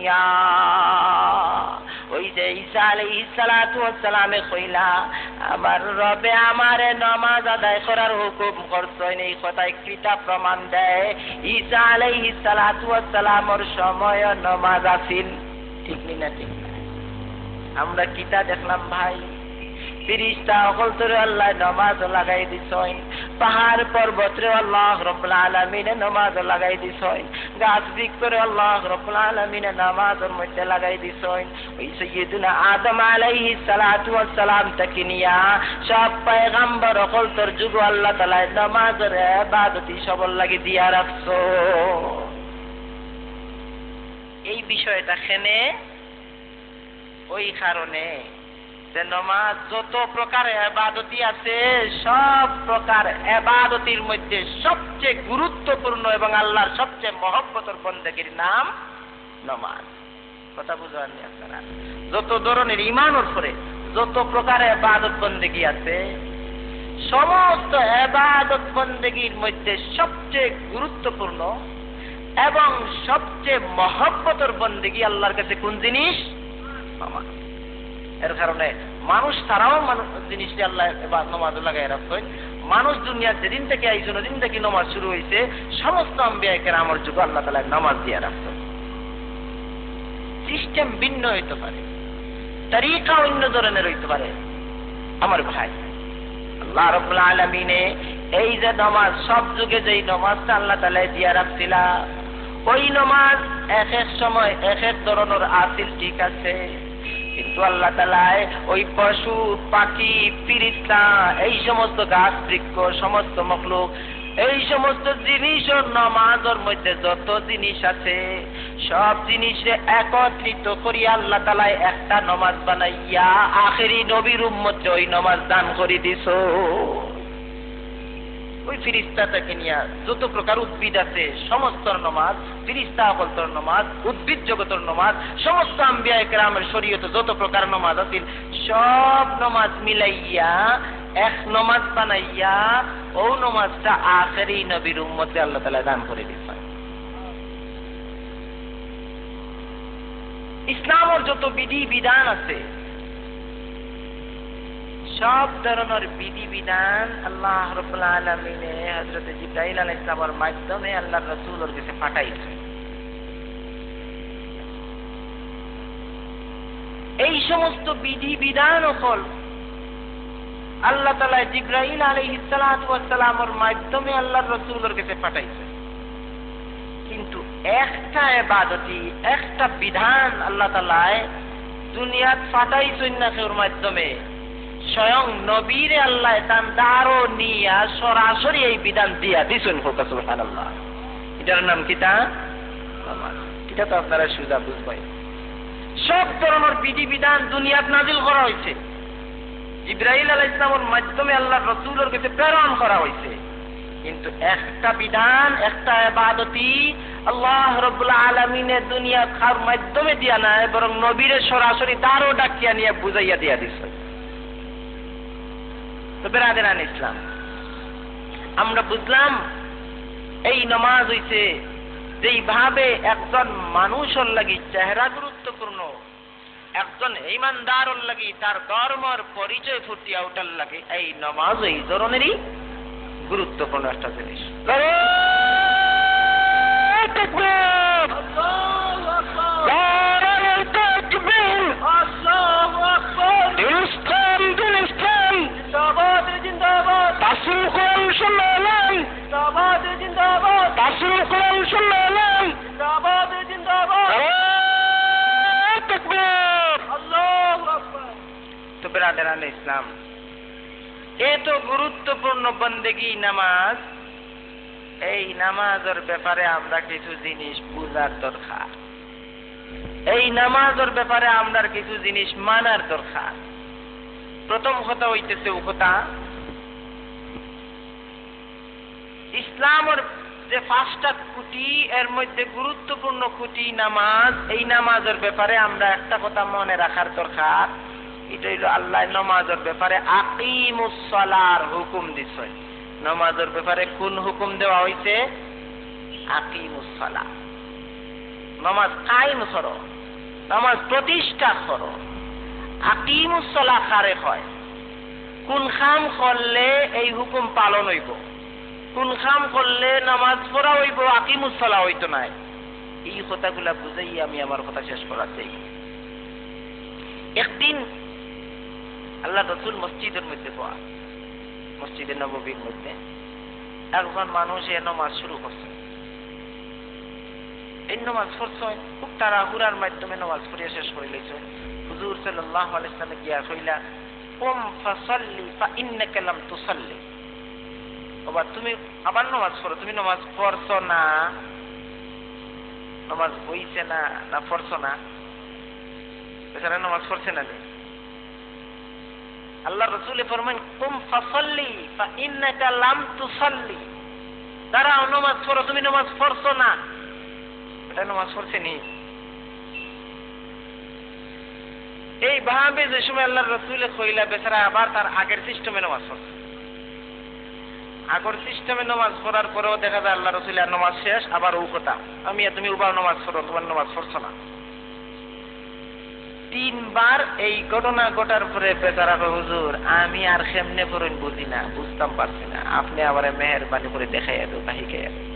দুনিয়া। ওই যে ঈসা আলাইহিস সালাতু ওয়াস সালামে কইলা আমার রবে আমারে নামাজ আদায় করার হুকুম করছেন, এই কথায় কিতা প্রমাণ দেয়? ঈসা আলাইহিস সালাতু ওয়াস সালামের সময় নামাজ আছিল, ঠিক না? ঠিক না? আমরা কিতা দেখলাম ভাই, ফেরেশতা হলতরে আল্লাহ নামাজ লাগাই দিছেন, পাহাড় পর্বতরে আল্লাহ রাব্বুল আলামিন নামাজ লাগাই দিছেন, গাছ বৃক্ষরে আল্লাহ রাব্বুল আলামিন নামাজের মধ্যে লাগাই দিছেন। ওই সাইয়্যিদুনা আদম আলাইহিস সালাতু ওয়াস সালাম থেকে নিয়া সব পয়গম্বর হলতর যুগ আল্লাহ তাআলা নামাজের ইবাদতি সবল লাগি দিয়া রাখছো। এই বিষয়টা খেনে ওই কারণে যে নামাজ যত প্রকার ইবাদতি আছে সব প্রকার ইবাদতির মধ্যে সবচেয়ে গুরুত্বপূর্ণ এবং আল্লাহর সবচেয়ে মহব্বতের বন্দেগীর নাম নামাজ। কথা বুঝাননি আপনারা? যত ধরনের ঈমানের উপরে যত প্রকার ইবাদত বন্দেগী আছে সমস্ত ইবাদত বন্দেগীর মধ্যে সবচেয়ে গুরুত্বপূর্ণ এবং সবচেয়ে মহব্বতের বন্দেগী আল্লাহর কাছে কোন জিনিস? নামাজ। এর কারণে মানুষ তারাও জিনিসটি আল্লাহ নামাজ লাগাই রাখছেন। মানুষ দুনিয়ার যেদিন থেকে আইসন ওদিন থেকে নামাজ শুরু হয়েছে, সমস্ত আম্বিয়া কেরামের যুগে আল্লাহ তাআলা নামাজ দিয়ে রাখছেন। সিস্টেম ভিন্ন হইতে পারে, তরিকা অন্য ধরনের হইতে পারে। আমার ভাই, আল্লাহ রাব্বুল আলামিনে এই যে নামাজ সব যুগে যেই নামাজটা আল্লাহ তাআলা দিয়ে রাখছিল, ওই নামাজ এক এক সময় এক এক ধরনের আসিল, ঠিক আছে, কিন্তু আল্লাহ তাআলা ওই পশু পাখি ফেরেশতা এই সমস্ত গাছ বৃক্ষ সমস্ত মখলুক এই সমস্ত জিনিসের নামাজের মধ্যে যত জিনিস আছে সব জিনিসে একত্রিত করিয়া আল্লাহ তাআলা একটা নামাজ বানাইয়া আখেরি নবীর উম্মতকে ওই নামাজ দান করে দিছো। ওই ফেরেশতা থেকে নিয়া যত প্রকার উদ্ভিদ আছে সমস্ত নামাজ, ফেরেশতা হলতর নামাজ, উদ্ভিদ জগতের নামাজ, সমস্ত আম্বিয়া কেরামের শরীয়তে যত প্রকার নামাজ আছে সব নামাজ মিলাইয়া এক নামাজ বানাইয়া ও নামাজটা আখেরি নবীর উম্মতে আল্লাহ তাআলা দান করে দিয়েছেন। ইসলামের যত বিধি বিধান আছে সব ধরনের বিধি বিধান আল্লাহ রাব্বুল আলামিন হযরত জিবরাইল আলাইহিস সালামের মাধ্যমে আল্লাহর রাসূলের কাছে পাঠাইছেন। এই সমস্ত বিধি বিধান হল আল্লাহ তাআলা জিবরাইল আলাইহিস সালামের মাধ্যমে আল্লাহর রাসূলের কাছে পাঠাইছেন। কিন্তু একটা ইবাদতি একটা বিধান আল্লাহ তাআলা দুনিয়াত পাঠাইছেন না ওর মাধ্যমে, স্বয়ং নবীরে আল্লাহ তান দারো নিয়া সরাসরি এই বিধান দিয়া দিছেন। সুবহানাল্লাহ। এটার নাম কিতা? নামাজ। এটা তো আপনারা সুজা বুঝবেন। সব ধরনের বিধি বিধান দুনিয়াত নাজিল করা হয়েছে, জিবরাইল আলাইহিস সালামের মাধ্যমে আল্লাহর রাসূলের কাছে প্রেরণ করা হয়েছে, কিন্তু একটা বিধান একটা ইবাদতি আল্লাহ রাব্বুল আলামিনের দুনিয়া খার মাধ্যমে দিয়া না, বরং নবীরে সরাসরি দারো ডাকিয়া নিয়ে বুঝাইয়া দিয়া দিছে। তো বেরাদেরান ইসলাম, আমরা বুঝলাম এই নামাজ হইছে যেইভাবে একজন মানুষের লাগি চেহারা গুরুত্বপূর্ণ, একজন ঈমানদারের লাগি তার ধর্মের পরিচয় ফুটিয়া ওঠার লাগে এই নামাজ এই ধরনেরই গুরুত্বপূর্ণ একটা জিনিস। তো বেরাদারান ইসলাম, এত গুরুত্বপূর্ণ বন্দেগী নামাজ, এই নামাজের ব্যাপারে আমরা কিছু জিনিস বুঝার দরকার, এই নামাজের ব্যাপারে আমরা কিছু জিনিস মানার দরকার। প্রথম কথা হইতেছে ও কথা, ইসলামের যে 5টা খুঁটি এর মধ্যে গুরুত্বপূর্ণ খুঁটি নামাজ, এই নামাজের ব্যাপারে আমরা একটা কথা মনে রাখার দরকার, এটা হইল আল্লাহ নামাজের ব্যাপারে আকিমুস সালার হুকুম দিছে। নামাজের ব্যাপারে কোন হুকুম দেওয়া হয়েছে? আকিমুস সালাহ। নামাজ কায়েম করো, নামাজ প্রতিষ্ঠা করো। আকিমুস সালাহ কারে হয়? কোন খাম করলে এই হুকুম পালন হইব, কোন খাম করলে নামাজ পড়া হইব, আকিমুস সালাহ হইতো না। এই কথাগুলা বুঝাই আমি আমার কথা শেষ করা চাই। একদিন আল্লাহ রাসূল মসজিদের মধ্যে পড়া, মসজিদে নববীর মধ্যে একজন মানুষ এ নামাজ শুরু করছে। এই নামাজ পড়ছে, খুব তাড়াহুড়ার মাধ্যমে নামাজ পড়িয়ে শেষ করে লইছে। হুজুর সাল্লাল্লাহু আলাইহি ওয়াসাল্লাম গিয়া কইলা, কুম ফাসাল্লি ফাইন্নাকা লাম তুসাল্লি। বাবা তুমি আবার নামাজ পড়ো, তুমি নামাজ পড়ছো না, নামাজ হইছে না, না পড়ছো না? বেচারা নামাজ পড়ছে না। আল্লাহ রাসূল ফরমান, কুম ফাসাল্লি ফাইন্নাকা লাম তুসাল্লি। দাঁড়াও, নামাজ পড়ো, তুমি নামাজ পড়ছো না। এটা নামাজ পড়ছে নি। এইভাবে যে সময় আল্লাহ রাসূলে কইলা, বেচারা আবার তার আগের সিস্টেমে নামাজ পড়ছে। আগের সিস্টেমে নামাজ পড়ার পরেও দেখা যায় আল্লাহ রাসূল আর নামাজ শেষ, আবার ও কথা, আমি তুমি উবার নামাজ পড়ো, তোমার নামাজ পড়ছো না। 3 বার এই ঘটনা ঘটার পরে বেচারা কয়, হুজুর আমি আর কেমনে পড়ুন বুঝি না, বুঝতাম পারছি না, আপনি আমারে মেহেরবানি করে দেখাইয়া দেন, শিখাইয়া দেন।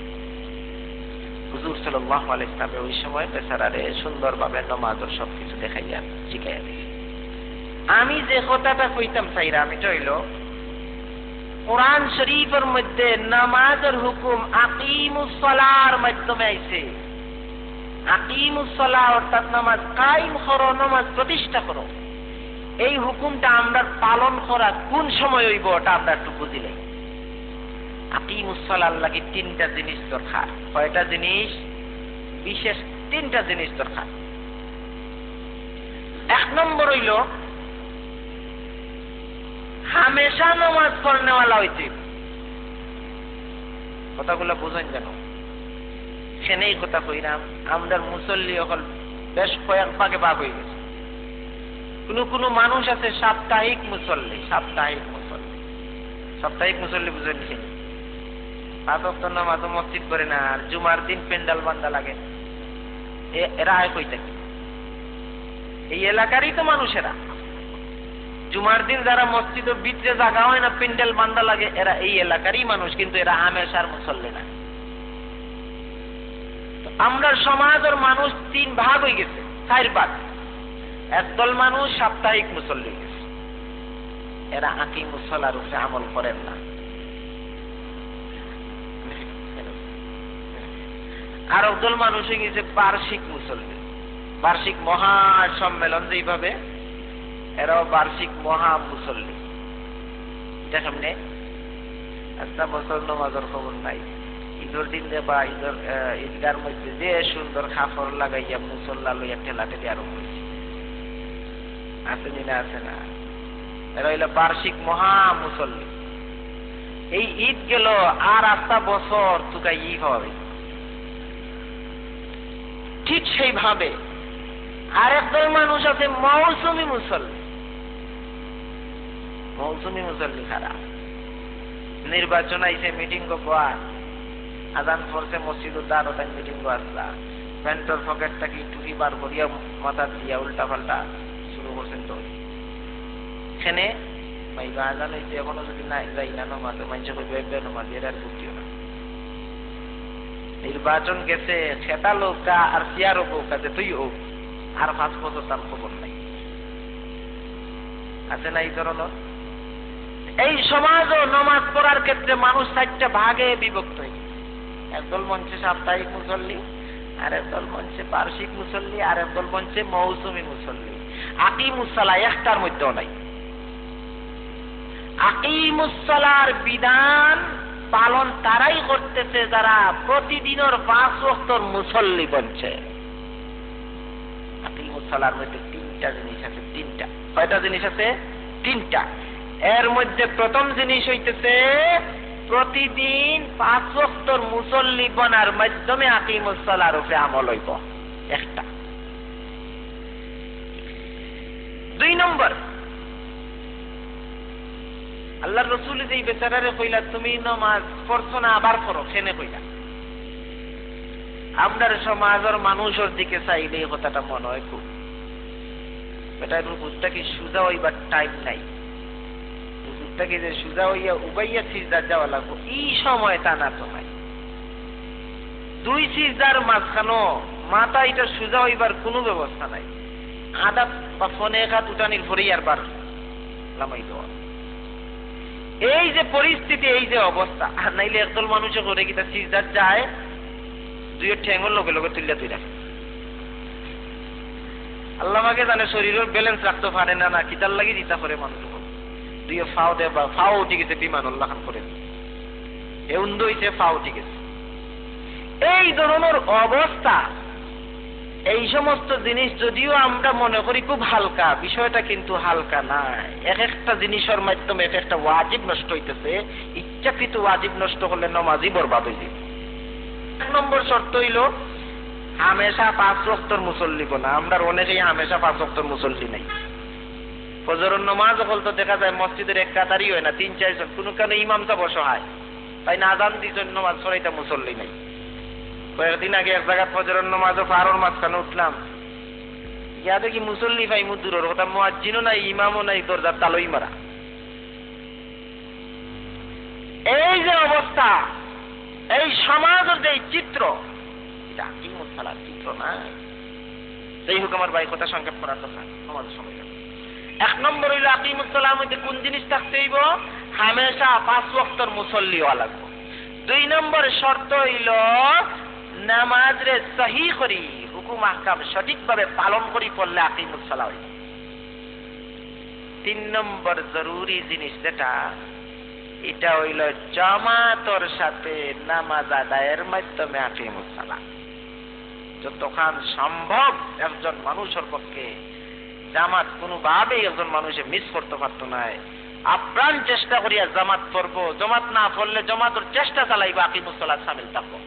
হুজুর সাল্লাল্লাহু আলাইহি ওয়াসাল্লাম ওই সময় বেচারারে সুন্দরভাবে নামাজের সবকিছু দেখাইয়া শিখাইয়া দেন। আমি যে কথাটা কইতাম চাইরা, আমি হইল কোরআন শরীফের মধ্যে নামাজের হুকুম আকিমুস সালাহর মাধ্যমে আইছে। আকিমুস সালাহ অর্থাৎ নামাজ কায়েম করো, নামাজ প্রতিষ্ঠা করো। এই হুকুমটা আমরা পালন করা কোন সময় হইব ওটা আমরা একটু বুঝিলে। আকিমুস সালাহ লাগি 3টা জিনিস দরকার। কয়টা জিনিস? বিশেষ 3টা জিনিস দরকার। 1 নম্বর হইল হামেশা নামাজ পড়নেওয়ালা হইতে। কথাগুলো বুঝেন জানো? সেনেই কথা কইরাম, আমাদের মুসল্লি হল বেশ কয়েক ভাগে ভাগ হয়ে গেছে। কোন মানুষ আছে সাপ্তাহিক মুসল্লি। সাপ্তাহিক মুসল্লি বুঝেন কি? 5 ওয়াক্ত নামাজ মসজিদ করে না, আর জুমার দিন পেন্ডাল বান্ধা লাগে। এরা আয় কই থাকে? এই এলাকারই তো মানুষেরা। জুমার দিন যারা মসজিদের ভিতরে জায়গা হয় না, পেন্ডেল বান্ধা লাগে, এরা এই এলাকারই মানুষ, কিন্তু এরা হামেশার মুসল্লি না। আমরা সমাজের মানুষ 3 ভাগ হয়ে গেছে, 4 ভাগ। একদল মানুষ সাপ্তাহিক মুসল্লি হয়ে গেছে, এরা আকিমুস সালাহর উপরে আমল করেন না। আর একদল মানুষ হয়ে গেছে বার্ষিক মুসল্লি। বার্ষিক মহা সম্মেলন যেভাবে, এরাও বার্ষিক মহা মুসল্লি। এটা সামনে একটা বছর নামাজের খবর নাই। ঈদের দিন বা ঈদগার মধ্যে যে সুন্দর কাপড় লাগাইয়া মুসল্লা লইয়া ঠেলাঠেলি আরম্ভ হয়েছে। আছে না? আছে না? এরা হইল বার্ষিক মহা মুসল্লি। এই ঈদ গেল, আর 8টা বছর তুকা ঈদ হবে। ঠিক সেইভাবে আরেকদল মানুষ আছে মৌসুমি মুসল্লি। মৌসুমি মুসল্লি খারাপ। নির্বাচন আইছে, মিটিং গোয়ার আজান পড়ছে, মসজিদ উদ্দারতায় মিটিং আসলা, প্যান্টর পকেটটা কি টুকি বার করিয়া মাথা দিয়া উল্টা পাল্টা শুরু করছেন। তো এখানে আজান হয়েছে, এখনো যদি না যাই না নমাজে, মানুষ নমাজ এর আর বুঝিও না। নির্বাচন গেছে, সেটা লোকা আর সিয়ারও হোক, আছে তুই হোক, আর 5 বছর তার খবর নাই। আছে না এই ধরনের? এই সমাজও নমাজ পড়ার ক্ষেত্রে মানুষ 4টা ভাগে বিভক্ত হয়েছে। একদল মঞ্চে সাপ্তাহিক মুসল্লি, আর একদল মঞ্চে বার্ষিক মুসল্লি, আর একদল মঞ্চে মৌসুমি মুসল্লি। আকিমুস সালাহ একটার মধ্যেও নাই। আকিমুস সালাহর বিধান পালন তারাই করতেছে যারা প্রতিদিনের 5 ওয়াক্তর মুসল্লি বনছে। আকিমুস সালাহর মধ্যে 3টা জিনিস আছে। 3টা। কয়টা জিনিস আছে? 3টা। এর মধ্যে প্রথম জিনিস হইতেছে প্রতিদিন 5 ওয়াক্তর মুসল্লি বনার মাধ্যমে আকিমুস সালাহর উপরে আমল হইব। একটা। 2 নম্বর, আল্লাহর রাসূল যেই বেচারারে কইলা তুমি নামাজ পড়ছো না, আবার পড়ো, সেনে কইলা। আপনার সমাজের মানুষের দিকে চাইলে এই কথাটা মনে হয় খুব এটা বুঝটা কি সুজা হইবার টাইম নাই, বুঝটা কি যে সুজা হইয়া উবাইয়া সিজদার যাওয়া লাগবো এই সময় তা না তো হয়। দুই সিজদার মাঝখানো মাথা এটা সুজা হইবার কোনো ব্যবস্থা নাই, আদা বা ফোনে এক হাত উঠানির ভরেই আর বার নামাই দেওয়া। এই যে পরিস্থিতি, এই যে অবস্থা, আর নাইলে একদল মানুষে করে কি তার সিজদার যায় দুই ঠ্যাঙ্গর লগে লগে তুলিয়া তুই রাখে। আল্লাহ আমাকে জানে শরীরের ব্যালেন্স রাখতে পারে না, না কিতার লাগি দিতা করে মানুষ দুই ফাও দে বা ফাও উঠে গেছে বিমান উল্লাহ খান করে এ উন্দ হইছে ফাও উঠে গেছে। এই ধরনের অবস্থা, এই সমস্ত জিনিস যদিও আমরা মনে করি খুব হালকা, বিষয়টা কিন্তু হালকা না। এক একটা জিনিসের মাধ্যমে এক একটা ওয়াজিব নষ্ট হইতেছে, ইচ্ছাকৃত ওয়াজিব নষ্ট হলে নামাজই বরবাদ হয়ে যাবে। এক নম্বর শর্ত হইল হামেশা 5 ওয়াক্তের মুসল্লি না। আমরা অনেকেই হামেশা 5 ওয়াক্তের মুসল্লি নাই। ফজরের নামাজ হল তো দেখা যায় মসজিদের এক কাতারই হয় না, 3-4 জন, কোনো কারণে ইমাম সাহেব অসহায়, তাই না আজান দিয়েছেন নামাজ পড়াইতে মুসল্লি নাই। কয়েকদিন আগে এক জায়গায় ফজরের নামাজও পাহাড়ের মাঝখানে উঠলাম, ইয়া দেখি মুসল্লি ভাই মুদুরের কথা, মুয়াজ্জিনও নাই, ইমামও নাই, দরজার তালই মারা। এই যে অবস্থা, এই সমাজের যে চিত্র, এটা কি মুসলার চিত্র না। যাই হোক, আমার ভাই কথা সংক্ষেপ করার কথা আমাদের সময়। 1 নম্বর হইল আকিমুস সালার মধ্যে কোন জিনিস থাকতে হইব, হামেশা 5 ওয়াক্তের মুসল্লি হওয়া লাগবে। 2 নম্বর শর্ত হইল নামাজরে সহি করি হুকুম আহকাম সঠিকভাবে পালন করি পড়লে আকিমুস সালাহ হইব। 3 নম্বর জরুরি জিনিস যেটা, এটা হইল জামাতের সাথে নামাজ আদায়ের মাধ্যমে আকিমুস সালাহ। যতক্ষণ সম্ভব একজন মানুষের পক্ষে জামাত কোনোভাবেই একজন মানুষে মিস করতে পারতো না, আপ্রাণ চেষ্টা করিয়া জামাত পড়বো, জামাত না পড়লে জামাতের চেষ্টা চালাইবা, আকিমুস সালাহ সামিল থাকবো।